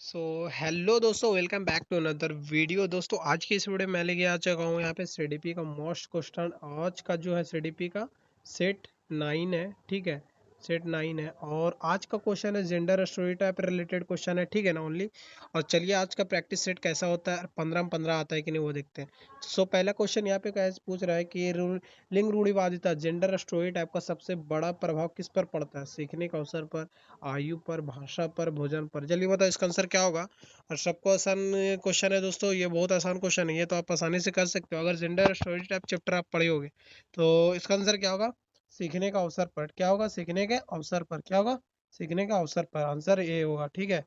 सो hello दोस्तों, welcome back to another video. दोस्तों आज की इस वीडियो में मैं लेके आ चुका हूँ यहाँ पे सीडीपी का मोस्ट क्वेश्चन। आज का जो है सीडीपी का सेट 9 है, ठीक है। सेट 9 है और आज का क्वेश्चन है gender story type related question है, ठीक है ना ओनली। और चलिए आज का प्रैक्टिस सेट कैसा होता है, 15 में 15 आता है कि नहीं वो देखते हैं। सो पहला क्वेश्चन यहाँ पे कैसे पूछ रहा है कि लिंग रूढ़िवादिता जेंडर स्टोरी टाइप का सबसे बड़ा प्रभाव किस पर पड़ता है? सीखने के अवसर पर, आयु पर, भाषा पर, भोजन पर। जल्दी बताओ इसका आंसर क्या होगा। और सबको आसान क्वेश्चन है दोस्तों, ये बहुत आसान क्वेश्चन है, ये तो आप आसानी से कर सकते हो अगर जेंडर स्टोरी टाइप चैप्टर आप पढ़े होगे। तो इसका आंसर क्या होगा? सीखने का अवसर पर। क्या होगा? सीखने के अवसर पर। क्या होगा? सीखने का अवसर पर। आंसर ए होगा, ठीक है।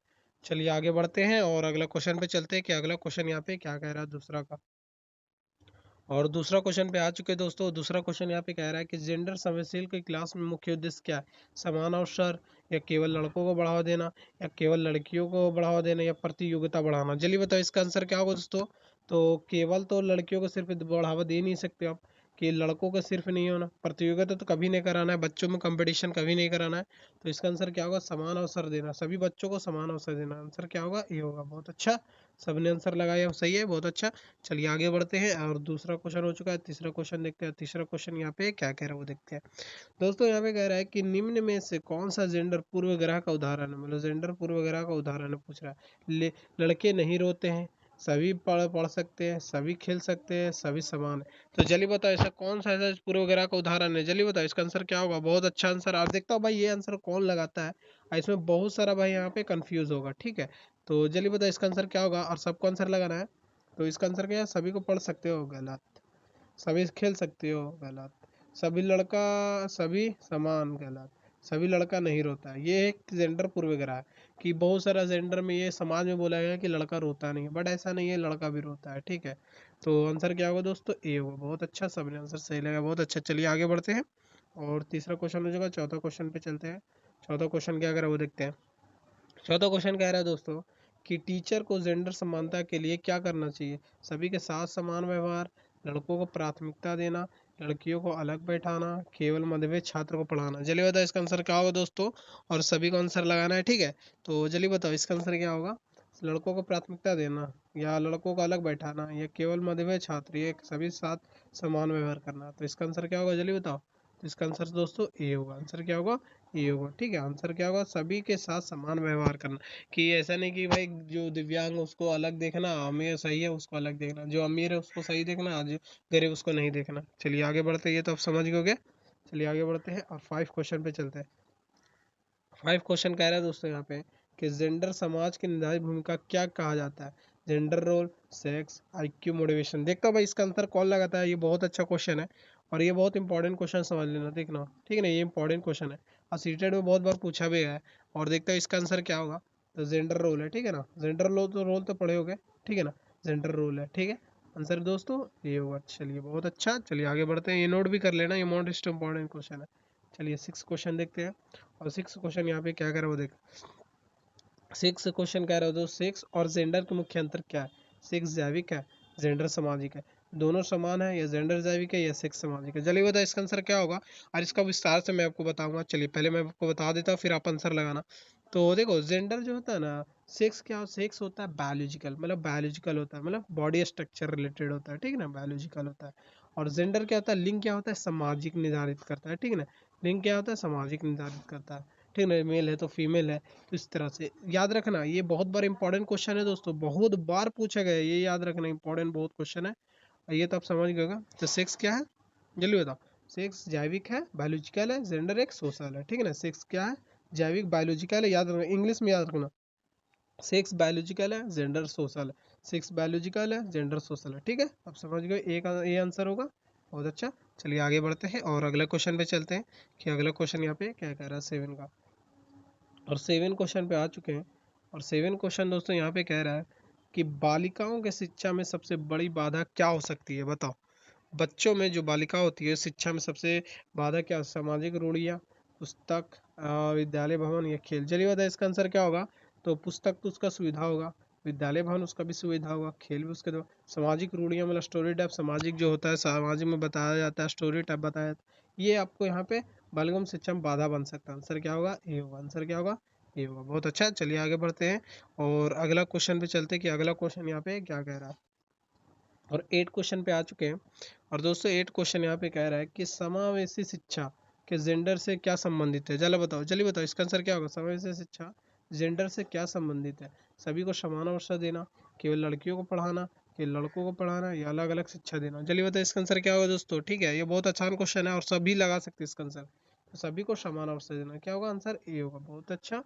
चलिए आगे बढ़ते हैं और अगला क्वेश्चन पे चलते हैं कि अगला क्वेश्चन यहाँ पे क्या कह रहा है दूसरा का। और दूसरा क्वेश्चन पे आ चुके हैं दोस्तों। दूसरा क्वेश्चन यहाँ पे कह रहा है कि जेंडर संवेदनशील की क्लास में मुख्य उद्देश्य क्या है? समान अवसर, या केवल लड़कों को बढ़ावा देना, या केवल लड़कियों को बढ़ावा देना, या प्रतियोगिता बढ़ाना। जल्दी बताओ इसका आंसर क्या होगा दोस्तों। तो केवल तो लड़कियों को सिर्फ बढ़ावा दे नहीं सकते आप, कि लड़कों का सिर्फ नहीं होना, प्रतियोगिता तो कभी नहीं कराना है, बच्चों में कंपटीशन कभी नहीं कराना है। तो इसका आंसर क्या होगा? समान अवसर देना, सभी बच्चों को समान अवसर देना। आंसर क्या होगा? ये होगा। बहुत अच्छा, सबने आंसर लगाया, सही है, बहुत अच्छा। चलिए आगे बढ़ते हैं और दूसरा क्वेश्चन हो चुका है, तीसरा क्वेश्चन देखते हैं। तीसरा क्वेश्चन यहाँ पे क्या कह रहा है वो देखते हैं। दोस्तों यहाँ पे कह रहा है कि निम्न में से कौन सा जेंडर पूर्वग्रह का उदाहरण है? मतलब जेंडर पूर्वग्रह का उदाहरण है पूछ रहा है। लड़के नहीं रोते हैं, सभी पढ़ पढ़ सकते हैं, सभी खेल सकते हैं, सभी समान है। तो जल्दी बताओ ऐसा कौन सा ऐसा पूर्वग्रह का उदाहरण है? जल्दी बताओ इसका आंसर क्या होगा। बहुत अच्छा आंसर। आप देखता हो भाई ये आंसर कौन लगाता है, और इसमें बहुत सारा भाई यहाँ पे कंफ्यूज होगा, ठीक है। तो जल्दी बताओ इसका आंसर क्या होगा और सबको आंसर लगाना है। तो इसका आंसर क्या है? सभी को पढ़ सकते हो, गलत। सभी खेल सकते हो, गलत। सभी लड़का, सभी समान, गलत। सभी लड़का नहीं रोता है, ये एक जेंडर पूर्वग्रह है। कि बहुत सारा जेंडर में ये समाज में बोला गया है कि लड़का रोता नहीं है, बट ऐसा नहीं है, लड़का भी रोता है, ठीक है। तो आंसर क्या होगा दोस्तों? ए होगा। बहुत अच्छा, सबने आंसर सही लगा, बहुत अच्छा। चलिए आगे बढ़ते हैं और तीसरा क्वेश्चन हो जाएगा। चौथा क्वेश्चन पे चलते हैं। चौथा क्वेश्चन क्या कह रहा है वो देखते हैं। चौथा क्वेश्चन कह रहा है दोस्तों कि टीचर को जेंडर समानता के लिए क्या करना चाहिए? सभी के साथ समान व्यवहार, लड़कों को प्राथमिकता देना, लड़कियों को अलग बैठाना, केवल मध्यम छात्र को पढ़ाना। जल्दी बताओ इसका आंसर क्या होगा दोस्तों। और सभी को आंसर लगाना है, ठीक है। तो जल्दी बताओ इसका आंसर क्या होगा। लड़कों को प्राथमिकता देना, या लड़कों को अलग बैठाना, या केवल मध्यम छात्र, ये सभी साथ समान व्यवहार करना। तो इसका आंसर क्या होगा जल्दी बताओ। तो इसका आंसर दोस्तों ए होगा। आंसर क्या होगा? ये होगा, ठीक है। आंसर क्या होगा? सभी के साथ समान व्यवहार करना। कि ऐसा नहीं कि भाई जो दिव्यांग उसको अलग देखना, अमीर सही है उसको अलग देखना, जो अमीर है उसको सही देखना, जो गरीब उसको नहीं देखना। चलिए आगे बढ़ते हैं, ये तो आप समझ गए। चलिए आगे बढ़ते हैं और 5 क्वेश्चन पे चलते हैं। 5 क्वेश्चन कह रहा है दोस्तों यहाँ पे कि जेंडर समाज की निर्धारित भूमिका क्या कहा जाता है? Gender role, sex, IQ, motivation. देखता हूँ भाई इसका आंसर कौन लगाता है। ये बहुत अच्छा क्वेश्चन है और ये बहुत इंपॉर्टेंट क्वेश्चन समझ लेना, देखना, ठीक है ना। ये इंपॉर्टेंट क्वेश्चन है और सीटेट में बहुत बार पूछा भी गया है। और देखता हूँ इसका आंसर क्या होगा। तो जेंडर रोल है, ठीक है ना। जेंडर रोल तो पढ़े होगे, ठीक है ना। जेंडर रोल है, ठीक है। आंसर दोस्तों ये होगा। चलिए बहुत अच्छा, चलिए आगे बढ़ते हैं। ये नोट भी कर लेना, ये मोस्ट इंपॉर्टेंट क्वेश्चन है। चलिए 6 क्वेश्चन देखते हैं। और 6 क्वेश्चन यहाँ पे क्या कर रहा है वो देख। 6 क्वेश्चन कह रहे हो तो सेक्स और जेंडर के मुख्य अंतर क्या है? सेक्स जैविक है, जेंडर सामाजिक है। दोनों समान है, या जेंडर जैविक है, या सेक्स सामाजिक है। चलिए बताओ इसका आंसर क्या होगा। और इसका विस्तार से मैं आपको बताऊंगा। चलिए पहले मैं आपको बता देता हूँ, फिर आप आंसर लगाना। तो देखो जेंडर जो होता है ना, सेक्स क्या, सेक्स होता है बायोलॉजिकल, मतलब बायोलॉजिकल होता है, मतलब बॉडी स्ट्रक्चर रिलेटेड होता है, ठीक है ना, बायोलॉजिकल होता है। और जेंडर क्या होता है, लिंग क्या होता है, सामाजिक निर्धारित करता है, ठीक है ना। लिंग क्या होता है, सामाजिक निर्धारित करता है, ठीक है ना। मेल है तो फीमेल है। तो इस तरह से याद रखना, ये बहुत बार इंपॉर्टेंट क्वेश्चन है दोस्तों, बहुत बार पूछा गया है, ये याद रखना, इंपॉर्टेंट बहुत क्वेश्चन है। और ये तो आप समझ गए होगा। तो सेक्स क्या है, जल्दी बताओ। सेक्स जैविक है, बायोलॉजिकल है, जेंडर एक सोशल है, ठीक है ना। सेक्स क्या है, जैविक, बायोलॉजिकल है, याद रखना, इंग्लिश में याद रखना। सेक्स बायोलॉजिकल है, जेंडर सोशल है। सेक्स बायोलॉजिकल है, जेंडर सोशल है, ठीक है। अब समझ गए, एक ये आंसर होगा। बहुत अच्छा। चलिए आगे बढ़ते हैं और अगले क्वेश्चन पे चलते हैं कि अगला क्वेश्चन यहाँ पे क्या कह रहा है 7 का। और 7 क्वेश्चन पे आ चुके हैं। और 7 क्वेश्चन दोस्तों यहाँ पे कह रहा है कि बालिकाओं के शिक्षा में सबसे बड़ी बाधा क्या हो सकती है, बताओ। बच्चों में जो बालिका होती है शिक्षा में सबसे बाधा क्या? सामाजिक रूढ़ियाँ, पुस्तक, विद्यालय भवन, या खेल। चलिए बताइए इसका आंसर क्या होगा। तो पुस्तक तो उसका सुविधा होगा, विद्यालय भवन उसका भी सुविधा होगा, खेल भी उसके दो। सामाजिक रूढ़ियाँ मतलब स्टोरी टाइप, सामाजिक जो होता है सामाजिक में बताया जाता है, स्टोरी टाइप बताया जाता है, ये आपको यहाँ पे बालिकाओं शिक्षा में बाधा बन सकता है। आंसर क्या होगा? ए होगा। आंसर क्या होगा? ए होगा। बहुत अच्छा, चलिए आगे बढ़ते हैं और अगला क्वेश्चन पे चलते हैं कि अगला क्वेश्चन यहाँ पे क्या कह रहा है। और 8 क्वेश्चन पे आ चुके हैं। और दोस्तों 8 क्वेश्चन यहाँ पे कह रहा है कि समावेशी शिक्षा के जेंडर से क्या संबंधित है। जल्दी बताओ इसका आंसर क्या होगा। समावेशी शिक्षा जेंडर से क्या संबंधित है। सभी को समान अवसर देना, केवल लड़कियों को पढ़ाना, केवल लड़कों को पढ़ाना, या अलग अलग शिक्षा देना। जल्दी बताओ इसका आंसर क्या होगा दोस्तों। ठीक है, ये बहुत आसान क्वेश्चन है और सभी लगा सकते हैं इसका आंसर। तो सभी को समान अवसर देना, क्या होगा आंसर, ए होगा। बहुत अच्छा,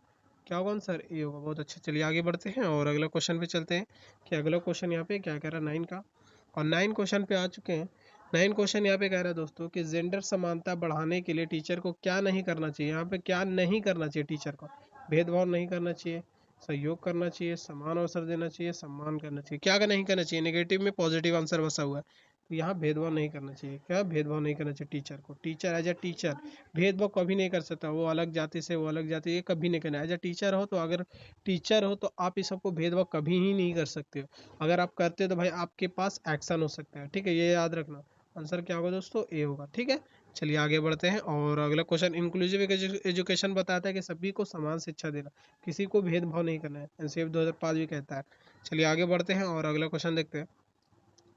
क्या होगा आंसर, ए होगा। बहुत अच्छा, चलिए आगे बढ़ते हैं और अगला क्वेश्चन पे चलते हैं कि अगला क्वेश्चन यहाँ पे क्या कह रहा है 9 का। और 9 क्वेश्चन पे आ चुके हैं। 9 क्वेश्चन यहाँ पे कह रहा है दोस्तों कि जेंडर समानता बढ़ाने के लिए टीचर को क्या नहीं करना चाहिए। यहाँ पे क्या नहीं करना चाहिए टीचर को, भेदभाव नहीं करना चाहिए, सहयोग करना चाहिए, समान अवसर देना चाहिए, सम्मान करना चाहिए। क्या नहीं करना चाहिए, नेगेटिव में पॉजिटिव आंसर बसा हुआ है। तो यहाँ भेदभाव नहीं करना चाहिए। क्या भेदभाव नहीं करना चाहिए टीचर को। टीचर एज ए टीचर भेदभाव कभी नहीं कर सकता। वो अलग जाति से, वो अलग जाति, ये कभी नहीं करना। एज ए टीचर हो तो, अगर टीचर हो तो आप इस सबको भेदभाव कभी ही नहीं कर सकते हो। अगर आप करते हो तो भाई आपके पास एक्शन हो सकता है। ठीक है, ये याद रखना। आंसर क्या होगा दोस्तों, ए होगा। ठीक है, चलिए आगे बढ़ते हैं और अगला क्वेश्चन इंक्लूसिव एजुकेशन बताता है कि सभी को समान शिक्षा देना, किसी को भेदभाव नहीं करना है। एनसीएफ 2005 भी कहता है। चलिए आगे बढ़ते हैं और अगला क्वेश्चन देखते हैं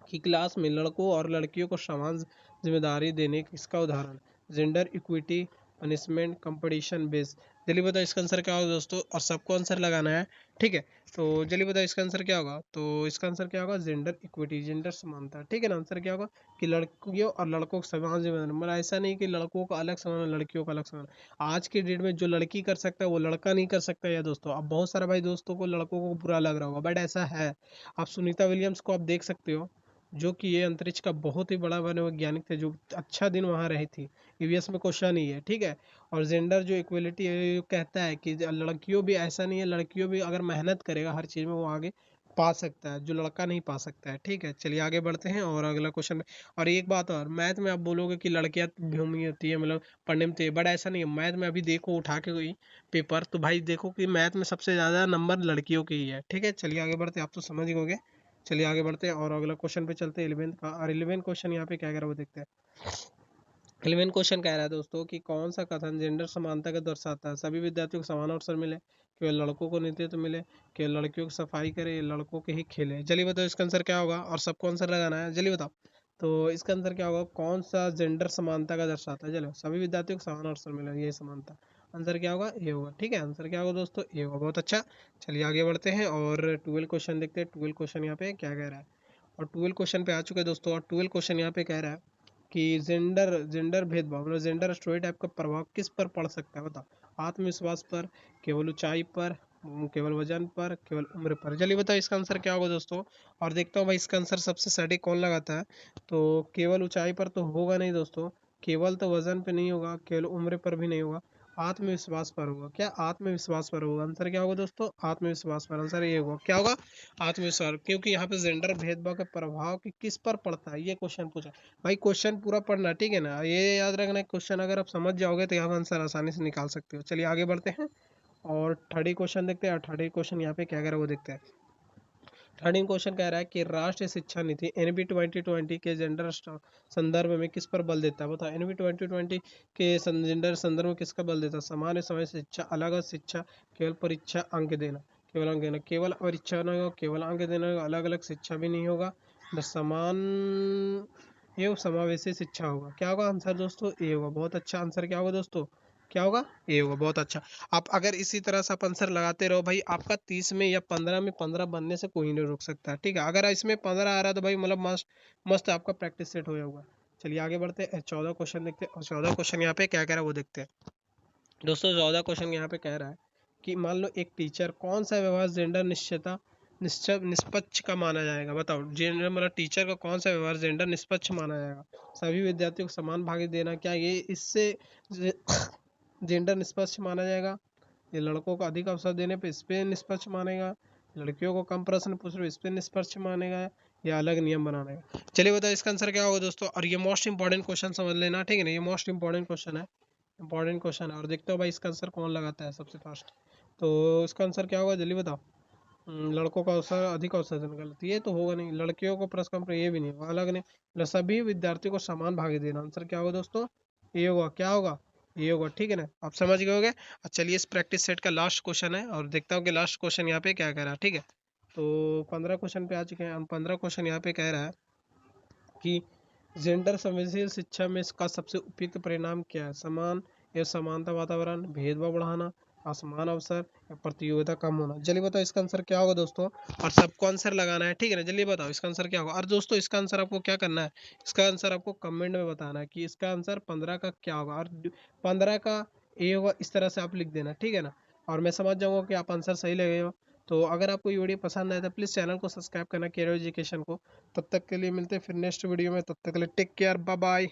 कि क्लास में लड़कों और लड़कियों को समान जिम्मेदारी देने किसका उदाहरण। Gender equity, punishment, competition base. जल्दी बताओ इसका आंसर क्या होगा दोस्तों, और सबको आंसर लगाना है। ठीक है, तो जल्दी बताओ इसका आंसर क्या होगा। तो इसका आंसर क्या होगा, जेंडर इक्विटी, जेंडर समानता। ठीक है ना, आंसर क्या होगा कि लड़कियों और लड़कों को समान जिम्मेदारी। मतलब ऐसा नहीं कि लड़कों का अलग समान, लड़कियों का अलग समान। आज की डेट में जो लड़की कर सकता है वो लड़का नहीं कर सकता है दोस्तों। अब बहुत सारा भाई दोस्तों को, लड़कों को बुरा लग रहा होगा, बट ऐसा है। आप सुनीता विलियम्स को आप देख सकते हो, जो कि ये अंतरिक्ष का बहुत ही बड़ा वैज्ञानिक थे, जो अच्छा दिन वहाँ रही थी। ईवीएस में क्वेश्चन ही है। ठीक है, और जेंडर जो इक्वलिटी है ये कहता है कि लड़कियों भी, ऐसा नहीं है, लड़कियों भी अगर मेहनत करेगा हर चीज़ में वो आगे पा सकता है, जो लड़का नहीं पा सकता है। ठीक है, चलिए आगे बढ़ते हैं और अगला क्वेश्चन में। और एक बात और, मैथ में आप बोलोगे कि लड़कियां भूमि होती है, मतलब पढ़ने में तेज, बट ऐसा नहीं है। मैथ में अभी देखो उठा के कोई पेपर, तो भाई देखो कि मैथ में सबसे ज़्यादा नंबर लड़कियों के ही है। ठीक है, चलिए आगे बढ़ते हैं, आप तो समझ ही होंगे। चलिए आगे बढ़ते हैं और अगला क्वेश्चन पे चलते हैं 11th का। और 11th क्वेश्चन यहाँ पे क्या कह रहा है वो देखते हैं। 11th क्वेश्चन कह रहा है दोस्तों कि कौन सा कथन जेंडर समानता को दर्शाता है। सभी विद्यार्थियों को समान अवसर मिले, केवल लड़कों को नेतृत्व मिले, केवल लड़कियों की सफाई करे, लड़कों के ही खेले। जल्दी बताओ इसका आंसर क्या होगा, और सबको आंसर लगाना है। जल्दी बताओ, तो इसका आंसर क्या होगा, कौन सा जेंडर समानता का दर्शाता है। चलो, सभी विद्यार्थियों को समान अवसर मिले, ये समानता। आंसर क्या होगा, ये होगा। ठीक है, आंसर क्या होगा दोस्तों, ये होगा। बहुत अच्छा, चलिए आगे बढ़ते हैं और 12 क्वेश्चन देखते हैं। 12 क्वेश्चन यहाँ पे क्या कह रहा है। और 12 क्वेश्चन पे आ चुके हैं दोस्तों। और 12 क्वेश्चन यहाँ पे कह रहा है कि जेंडर जेंडर भेदभाव, मतलब जेंडर स्टेरियोटाइप का प्रभाव किस पर पड़ सकता है बताओ। आत्मविश्वास पर, केवल ऊंचाई पर, केवल वजन पर, केवल उम्र पर। चलिए बताओ इसका आंसर क्या होगा दोस्तों। और देखता हूँ भाई इसका आंसर सबसे सटीक कौन लगाता है। तो केवल ऊंचाई पर तो होगा नहीं दोस्तों, केवल तो वजन पे नहीं होगा, केवल उम्र पर भी नहीं होगा, आत्मविश्वास पर होगा। क्या, आत्मविश्वास पर होगा। आंसर क्या होगा दोस्तों, आत्मविश्वास पर। आंसर ये होगा, क्या होगा, आत्मविश्वास। क्योंकि यहाँ पे जेंडर भेदभाव का प्रभाव कि किस पर पड़ता है, ये क्वेश्चन पूछा। भाई क्वेश्चन पूरा पढ़ना, ठीक है ना, ये याद रखना। क्वेश्चन अगर आप समझ जाओगे तो यहाँ आंसर आसानी से निकाल सकते हो। चलिए आगे बढ़ते हैं और 30 क्वेश्चन देखते हैं। 30 क्वेश्चन यहाँ पे क्या कह रहा है वो देखते हैं। 13 क्वेश्चन कह रहा है कि राष्ट्रीय शिक्षा नीति एनबी 2020 के जेंडर संदर्भ में किस पर बल देता है बताओ। एनबी 2020 के जेंडर संदर्भ में किसका बल देता है। सामान्य समय शिक्षा, अलग शिक्षा, केवल परीक्षा अंक देना, केवल अंक देना, केवल परीक्षा नहीं होगा, केवल अंक देना, अलग अलग शिक्षा भी नहीं होगा, बस समान एवं समावेशी शिक्षा होगा। क्या होगा आंसर दोस्तों, ए होगा। बहुत अच्छा, आंसर क्या होगा दोस्तों, क्या होगा, ए होगा। बहुत अच्छा। आप अगर इसी तरह से आप आंसर लगाते रहो भाई, आपका 30 में या 15 में 15 बनने से कोई नहीं रोक सकता। ठीक है, अगर इसमें 15 आ रहा है तो भाई मतलब मस्त मस्त आपका प्रैक्टिस सेट हो जाएगा। चलिए आगे बढ़ते हैं, 14 क्वेश्चन देखते हैं। और 14 क्वेश्चन यहाँ पे क्या कह रहा है वो देखते हैं दोस्तों। 14 क्वेश्चन यहाँ पे कह रहा है कि मान लो एक टीचर, कौन सा व्यवहार जेंडर निश्चितता निष्पक्ष का माना जाएगा बताओ। जेंडर मतलब टीचर का कौन सा व्यवहार जेंडर निष्पक्ष माना जाएगा। सभी विद्यार्थियों को समान भाग देना, क्या ये इससे जेंडर निष्पक्ष माना जाएगा। ये लड़कों को अधिक अवसर देने पे इस पे निष्पक्ष मानेगा, लड़कियों को कम प्रश्न पूछ रहे इस पे निष्पक्ष मानेगा, या अलग नियम बनानेगा। चलिए बताओ इसका आंसर क्या होगा दोस्तों। और ये मोस्ट इंपॉर्टेंट क्वेश्चन समझ लेना, ठीक है ना, ये मोस्ट इंपॉर्टेंट क्वेश्चन है, इंपॉर्टेंट क्वेश्चन है। और देखते हो भाई इसका आंसर कौन लगाता है सबसे फास्ट। तो इसका आंसर क्या होगा जल्दी बताओ। लड़कों का अवसर, अधिक अवसर देना, गलत, ये तो होगा नहीं। लड़कियों को प्रश्न कम, ये भी नहीं होगा, अलग नहीं। सभी विद्यार्थियों को समान भाग देना, आंसर क्या होगा दोस्तों, ये होगा। क्या होगा, ये होगा, ठीक है ना, आप समझ गए होगे। चलिए इस प्रैक्टिस सेट का लास्ट क्वेश्चन है और देखता हूँ कि लास्ट क्वेश्चन यहाँ पे क्या कह रहा है, ठीक है। तो 15 क्वेश्चन पे आ चुके हैं हम। 15 क्वेश्चन यहाँ पे कह रहा है कि जेंडर संवेदनशील शिक्षा में इसका सबसे उपयुक्त परिणाम क्या है? समान या समानता वातावरण, भेदभाव बढ़ाना, असमान अवसर या प्रतियोगिता कम होना। जल्दी बताओ इसका आंसर क्या होगा दोस्तों, और सबको आंसर लगाना है, ठीक है ना। जल्दी बताओ इसका आंसर क्या होगा। और दोस्तों इसका आंसर आपको क्या करना है, इसका आंसर आपको कमेंट में बताना है कि इसका आंसर 15 का क्या होगा, और 15 का ए होगा, इस तरह से आप लिख देना, ठीक है ना। और मैं समझ जाऊंगा कि आप आंसर सही लगे हो। तो अगर आपको ये वीडियो पसंद आए तो प्लीज़ चैनल को सब्सक्राइब करना, कैरियर एजुकेशन को। तब तक के लिए मिलते हैं फिर नेक्स्ट वीडियो में, तब तक के लिए टेक केयर, बाय बाय।